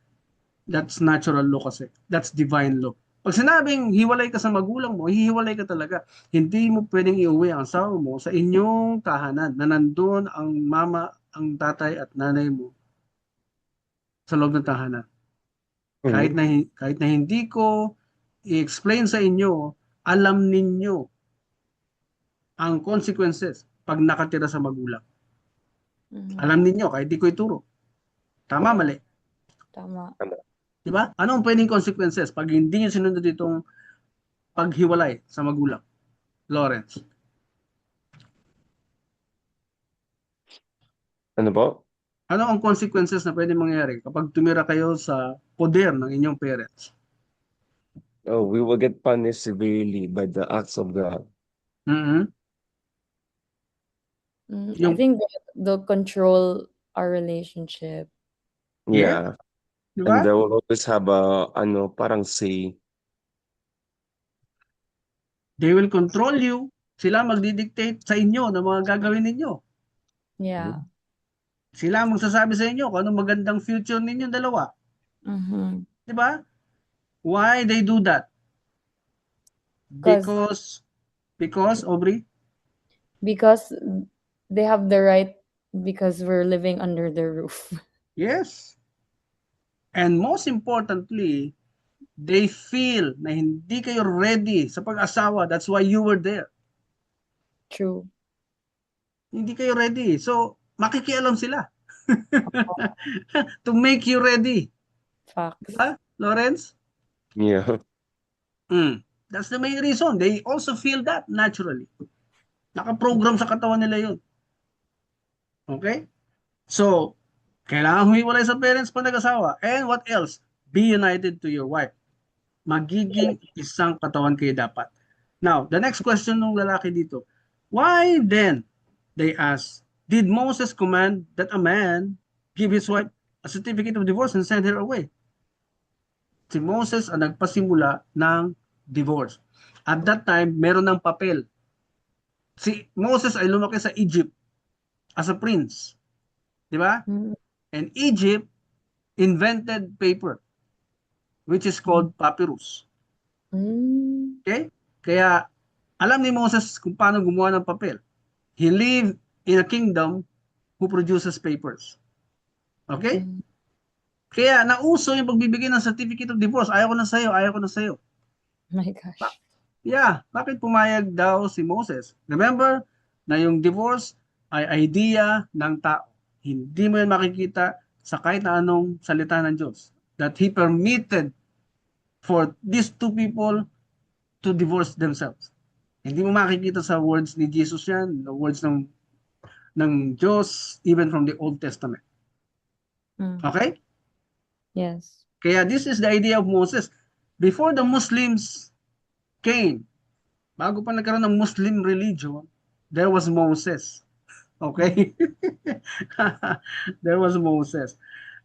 Speaker 1: That's natural law kasi. That's divine law. Pag sinabing hiwalay ka sa magulang mo, hihiwalay ka talaga. Hindi mo pwedeng iuwi ang asawa mo sa inyong tahanan na nandun ang mama, ang tatay at nanay mo sa loob ng tahanan. Kahit na hindi ko i-explain sa inyo, alam ninyo ang consequences pag nakatira sa magulang.
Speaker 2: Mhm.
Speaker 1: Alam ninyo kahit di ko ituro. Tama, mali.
Speaker 2: Tama.
Speaker 1: Diba? Ano ang pwedeng consequences pag hindi nyo sinunod itong paghiwalay sa magulang? Lawrence.
Speaker 3: Ano po?
Speaker 1: Ano ang consequences na pwedeng mangyari kapag tumira kayo sa poder ng inyong parents?
Speaker 3: Oh, we will get punished severely by the acts of God.
Speaker 1: Mhm.
Speaker 2: I
Speaker 1: Yung,
Speaker 2: think they'll control our relationship.
Speaker 3: Yeah.
Speaker 1: diba?
Speaker 3: And they will always have a parang say.
Speaker 1: They will control you. Sila magdidictate sa inyo ng mga gagawin ninyo.
Speaker 2: Yeah.
Speaker 1: Sila magsasabi sa inyo kung anong magandang future ninyong dalawa.
Speaker 2: Mm-hmm.
Speaker 1: Diba? Why they do that? Because, Aubrey?
Speaker 2: Because they have the right, because we're living under their roof.
Speaker 1: Yes. And most importantly, they feel na hindi kayo ready sa pag-asawa. That's why you were there.
Speaker 2: True.
Speaker 1: Hindi kayo ready. So, makikialam sila. To make you ready.
Speaker 2: Facts.
Speaker 1: Diba, Lawrence?
Speaker 3: Yeah.
Speaker 1: That's the main reason. They also feel that naturally. Nakaprogram sa katawan nila yun. Okay? So, kailangan humiwalay sa parents pag nag-asawa. And what else? Be united to your wife. Magiging isang katawan kayo dapat. Now, the next question ng lalaki dito. Why then, they ask, did Moses command that a man give his wife a certificate of divorce and send her away? Si Moses ang nagpasimula ng divorce. At that time, meron ng papel. Si Moses ay lumaki sa Egypt as a prince. Di ba?
Speaker 2: Mm.
Speaker 1: And Egypt invented paper, which is called papyrus.
Speaker 2: Mm.
Speaker 1: Okay? Kaya, alam ni Moses kung paano gumawa ng papel. He lived in a kingdom who produces papers. Okay?
Speaker 2: Mm.
Speaker 1: Kaya nauso yung pagbibigay ng certificate of divorce. Ayaw ko na sa'yo, ayaw ko na sa'yo.
Speaker 2: My gosh.
Speaker 1: Yeah, bakit pumayag daw si Moses? Remember na yung divorce ay idea ng tao. Hindi mo yan makikita sa kahit na anong salita ng Diyos. That He permitted for these two people to divorce themselves. Hindi mo makikita sa words ni Jesus yan, the words ng Diyos, even from the Old Testament.
Speaker 2: Mm.
Speaker 1: Okay?
Speaker 2: Yes.
Speaker 1: Kaya this is the idea of Moses. Before the Muslims came, bago pa nagkaroon ng Muslim religion, there was Moses. Okay? There was Moses.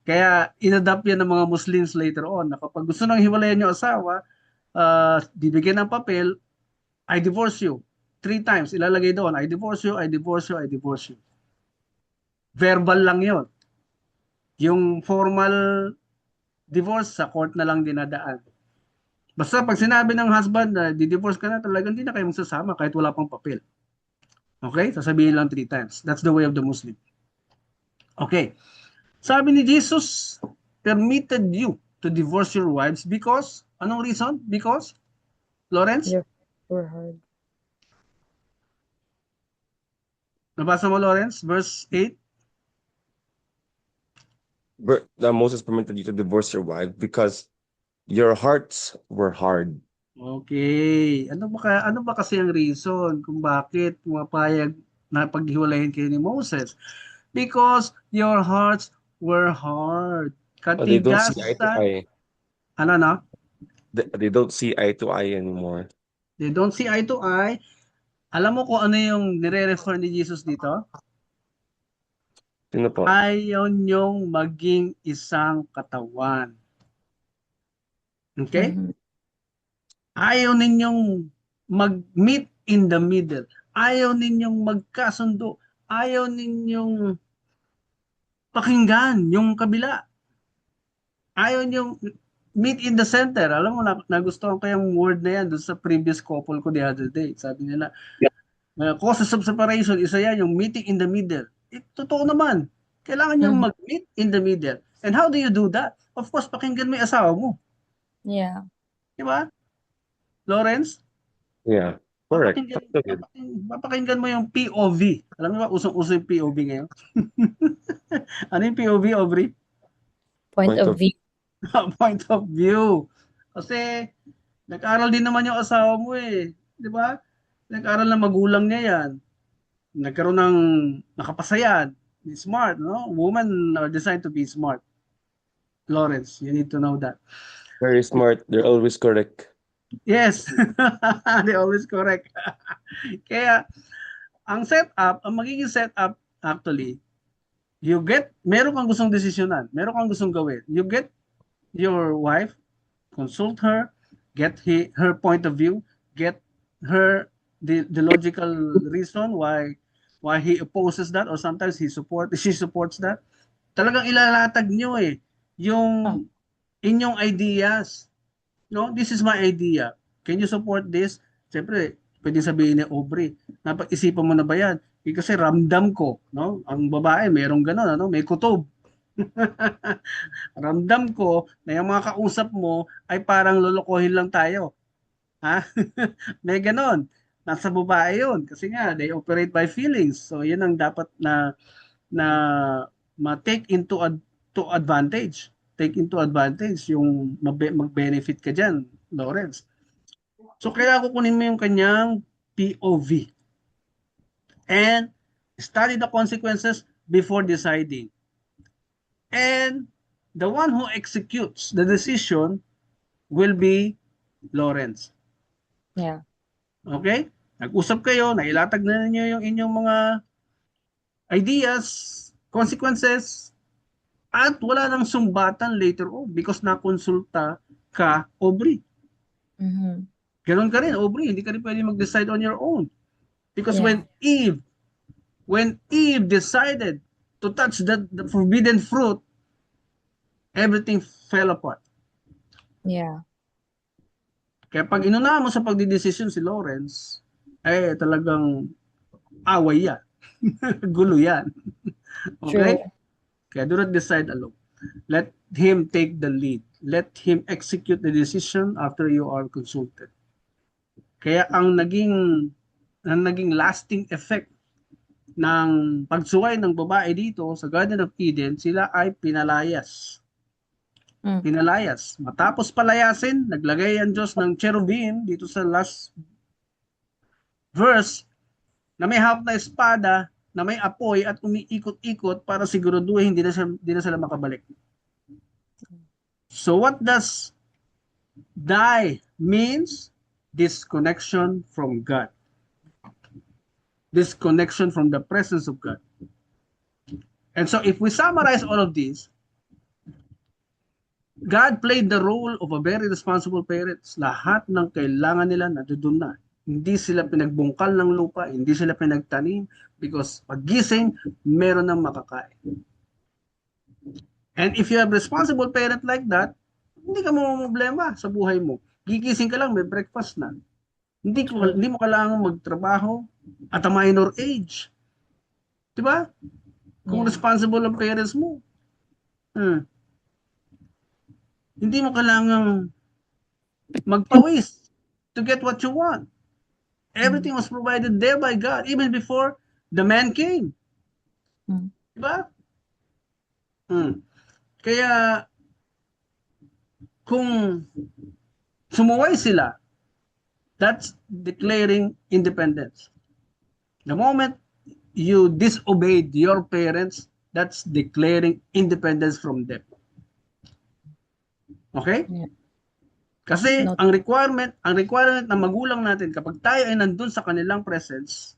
Speaker 1: Kaya inadapt yan ng mga Muslims later on na kapag gusto nang hiwalayan yung asawa, bibigyan ng papel, I divorce you. 3 times, ilalagay doon, I divorce you, I divorce you, I divorce you. Verbal lang yon. Yung formal divorce, sa court na lang dinadaan. Basta pag sinabi ng husband na di-divorce ka na, talagang hindi na kayo magsasama kahit wala pang papel. Okay? Sasabihin lang 3 times. That's the way of the Muslim. Okay. Sabi ni Jesus, permitted you to divorce your wives because, anong reason? Because, Lawrence?
Speaker 2: Your were hard.
Speaker 1: Nabasa mo, Lawrence? Verse 8?
Speaker 3: Moses permitted you to divorce your wife because your hearts were hard.
Speaker 1: Okay. Ano ba kasi ang reason kung bakit pumapayag na paghiwalayin kayo ni Moses? Because your hearts were hard.
Speaker 3: They don't see eye to
Speaker 1: Katigasan.
Speaker 3: eye.
Speaker 1: Ano na?
Speaker 3: They don't see eye to eye anymore.
Speaker 1: They don't see eye to eye. Alam mo kung ano yung nire-refer ni Jesus dito?
Speaker 3: Sino po?
Speaker 1: Ayaw niyong maging isang katawan. Okay?
Speaker 2: Mhm.
Speaker 1: Ayaw ninyong mag-meet in the middle. Ayaw ninyong magkasundo. Ayaw ninyong pakinggan yung kabila. Ayaw ninyong meet in the center. Alam mo, nagustuhan ko yung word na yan doon sa previous couple ko the other day. Sabi nila, causes of separation, isa yan, yung meeting in the middle. Totoo naman. Kailangan nyo mag-meet in the middle. And how do you do that? Of course, pakinggan mo yung asawa mo.
Speaker 2: Yeah.
Speaker 1: Di ba? Lawrence?
Speaker 3: Yeah, correct.
Speaker 1: Papakinggan mo yung POV. Alam mo ba, usong-uso yung POV ngayon? Ano yung POV, Aubrey?
Speaker 2: Point of view.
Speaker 1: Point of view. Kasi, nag-aral din naman yung asawa mo eh. Di ba? Nag-aral ng magulang niya yan. Nagkaroon ng nakapasayan. Smart, no? Women are designed to be smart. Lawrence, you need to know that.
Speaker 3: Very smart. They're always correct.
Speaker 1: Yes. They always correct. Kaya, ang magiging setup, actually, meron kang gustong desisyonan, meron kang gustong gawin. You get your wife, consult her, get her point of view, get her the logical reason why he opposes that, or sometimes she supports that. Talagang ilalatag nyo yung inyong ideas. No, this is my idea. Can you support this? Siyempre, pwede sabihin ni Aubrey, napag-isipan mo na ba yan? Kasi ramdam ko, no? Ang babae, merong gano'n, ano? May kutob. Ramdam ko na yung mga kausap mo ay parang lolokohin lang tayo. Ha? May gano'n. Nasa babae yun. Kasi nga, they operate by feelings. So, yun ang dapat na ma-take into advantage. Take into advantage yung mag-benefit ka dyan, Lawrence. So, kaya kukunin mo yung kanyang POV. And study the consequences before deciding. And the one who executes the decision will be Lawrence.
Speaker 2: Yeah.
Speaker 1: Okay? Nag-usap kayo, nailatag na ninyo yung inyong mga ideas, consequences, at wala nang sumbatan later on because nakonsulta ka, Aubrey.
Speaker 2: Mm-hmm.
Speaker 1: Ganon ka rin, Aubrey. Hindi ka rin pwede mag-decide on your own. Because
Speaker 2: Yeah.
Speaker 1: when Eve decided to touch the forbidden fruit, everything fell apart.
Speaker 2: Yeah.
Speaker 1: Kaya pag inunahan mo sa pagdidesisyon si Lawrence, talagang away yan. Gulo yan. Okay?
Speaker 2: True.
Speaker 1: Kaya do not decide alone. Let him take the lead. Let him execute the decision after you are consulted. Kaya ang naging lasting effect ng pagsuway ng babae dito sa Garden of Eden, sila ay pinalayas. Pinalayas. Matapos palayasin, naglagay ang Diyos ng cherubim dito sa last verse na may hawak na espada, na may apoy at umiikot-ikot para siguraduhin hindi na sila makabalik. So what does die means? Disconnection from God. Disconnection from the presence of God. And so if we summarize all of this, God played the role of a very responsible parents. Lahat ng kailangan nila nandoon na. Hindi sila pinagbungkal ng lupa, hindi sila pinagtanim, because paggising, meron ng makakain. And if you have responsible parent like that, hindi ka problema sa buhay mo. Gigising ka lang, may breakfast na. Hindi mo kailangan magtrabaho at a minor age. Diba? Kung responsible ang parents mo. Hindi mo kailangan magpawis to get what you want. Everything was provided there by God, even before the man came. Diba? Kaya, kung sumuway sila, that's declaring independence. The moment you disobeyed your parents, that's declaring independence from them. Okay?
Speaker 2: Yeah.
Speaker 1: Kasi ang requirement ng magulang natin kapag tayo ay nandun sa kanilang presence,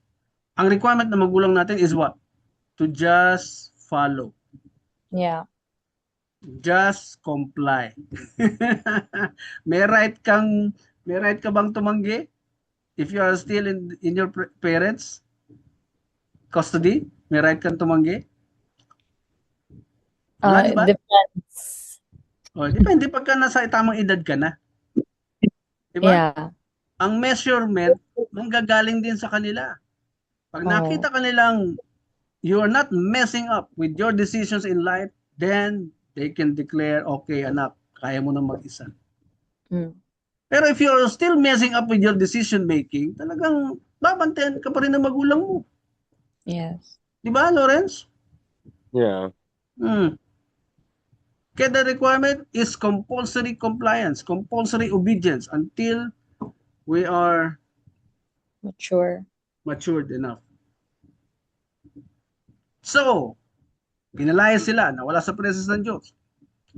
Speaker 1: ang requirement ng magulang natin is what? To just follow.
Speaker 2: Yeah.
Speaker 1: Just comply. May right ka bang tumanggi if you are still in your parents custody? May right kang tumanggi? Wala, diba?
Speaker 2: Depends.
Speaker 1: Depende pagka nasa tamang edad ka na. Diba?
Speaker 2: Yeah.
Speaker 1: Ang measurement manggagaling din sa kanila. Pag nakita kanilang you are not messing up with your decisions in life, then they can declare, okay anak, kaya mo na mag-isa. Pero if you are still messing up with your decision making, talagang babantayan ka pa rin ng magulang mo.
Speaker 2: Yes.
Speaker 1: Diba, Lawrence?
Speaker 3: Yeah.
Speaker 1: Kaya the requirement is compulsory compliance, compulsory obedience until we are matured enough. So, pinalaya sila, nawala sa presence ng Diyos.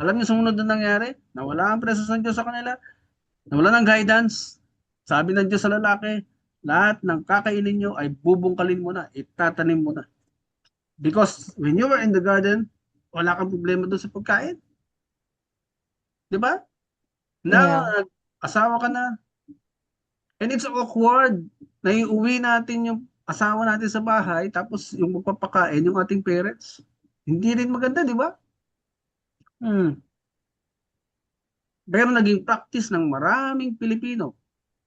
Speaker 1: Alam niyo sumunod na nangyari? Nawala ang presence ng Diyos sa kanila. Nawala ng guidance. Sabi ng Diyos sa lalaki, lahat ng kakainin nyo ay bubungkalin mo na, itatanim mo na. Because when you were in the garden, wala kang problema doon sa pagkain. Diba? Now, asawa ka na. And it's awkward na iuwi natin yung asawa natin sa bahay, tapos yung magpapakain yung ating parents. Hindi rin maganda, di ba? Pero naging practice ng maraming Pilipino.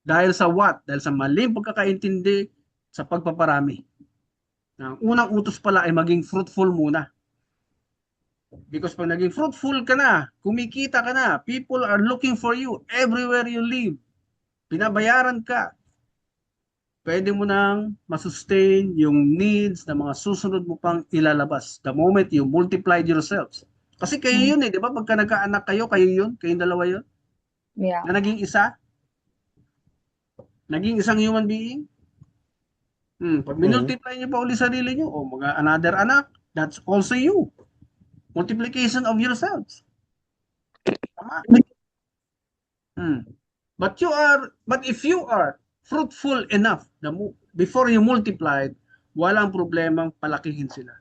Speaker 1: Dahil sa what? Dahil sa maling pagkakaintindi sa pagpaparami. Ang unang utos pala ay maging fruitful muna. Because pag naging fruitful ka na, kumikita ka na, people are looking for you everywhere you live. Pinabayaran ka. Pwede mo nang masustain yung needs na mga susunod mo pang ilalabas. The moment you multiplied yourselves. Kasi kayo yun di ba? Pagka nagkaanak kayo, kayo yun, kayong dalawa yun.
Speaker 2: Yeah.
Speaker 1: Na naging isa. Naging isang human being. Pag minultiply nyo pa uli sarili nyo, o mga another anak, that's also you. Multiplication of yourselves. Tama. But if you are fruitful enough, before you multiplied, walang problemang palakihin sila.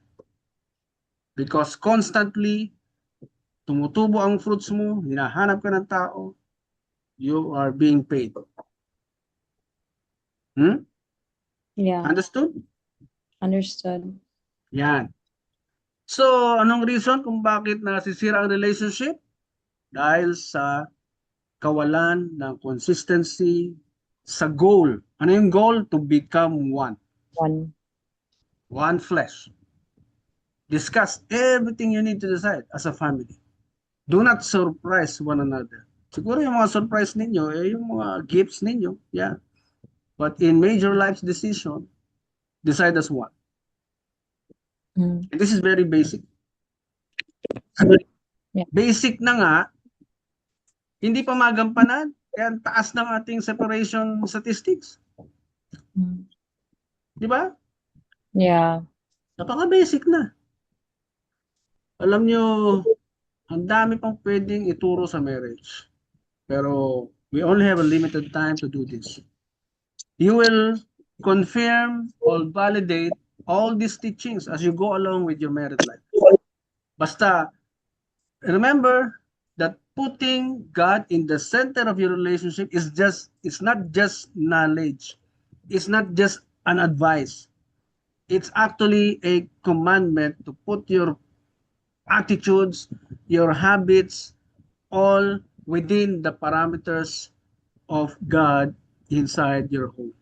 Speaker 1: Because constantly, tumutubo ang fruits mo, hinahanap ka ng tao, you are being paid.
Speaker 2: Yeah.
Speaker 1: Understood?
Speaker 2: Understood.
Speaker 1: Yan. So, anong reason kung bakit nasisira ang relationship? Dahil sa kawalan ng consistency sa goal. Ano yung goal? To become one. One flesh. Discuss everything you need to decide as a family. Do not surprise one another. Siguro yung mga surprise ninyo, yung mga gifts ninyo. Yeah. But in major life decision, decide as one.
Speaker 2: Mm.
Speaker 1: And this is very basic.
Speaker 2: Yeah.
Speaker 1: Basic na nga, hindi pa magampanan. Kaya ang taas ng ating separation statistics.
Speaker 2: Mm.
Speaker 1: Di ba?
Speaker 2: Yeah.
Speaker 1: Napaka-basic na. Alam nyo, ang dami pang pwedeng ituro sa marriage. Pero we only have a limited time to do this. You will confirm or validate all these teachings as you go along with your married life. Basta, remember that putting God in the center of your relationship it's not just knowledge. It's not just an advice. It's actually a commandment to put your attitudes, your habits, all within the parameters of God inside your home.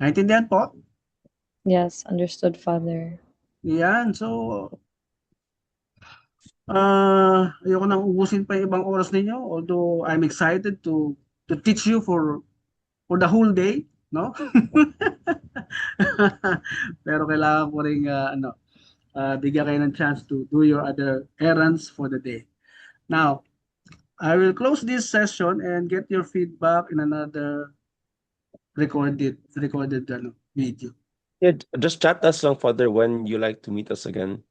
Speaker 1: Naintindihan po?
Speaker 2: Yes, understood, Father.
Speaker 1: Yan. So, ayoko nang ubusin pa yung ibang oras ninyo. Although I'm excited to teach you for the whole day, no? Pero kailangan ko ring bigyan kayo ng chance to do your other errands for the day. Now, I will close this session and get your feedback in another recorded video.
Speaker 3: Yeah, just chat us lang, Father, when you like to meet us again.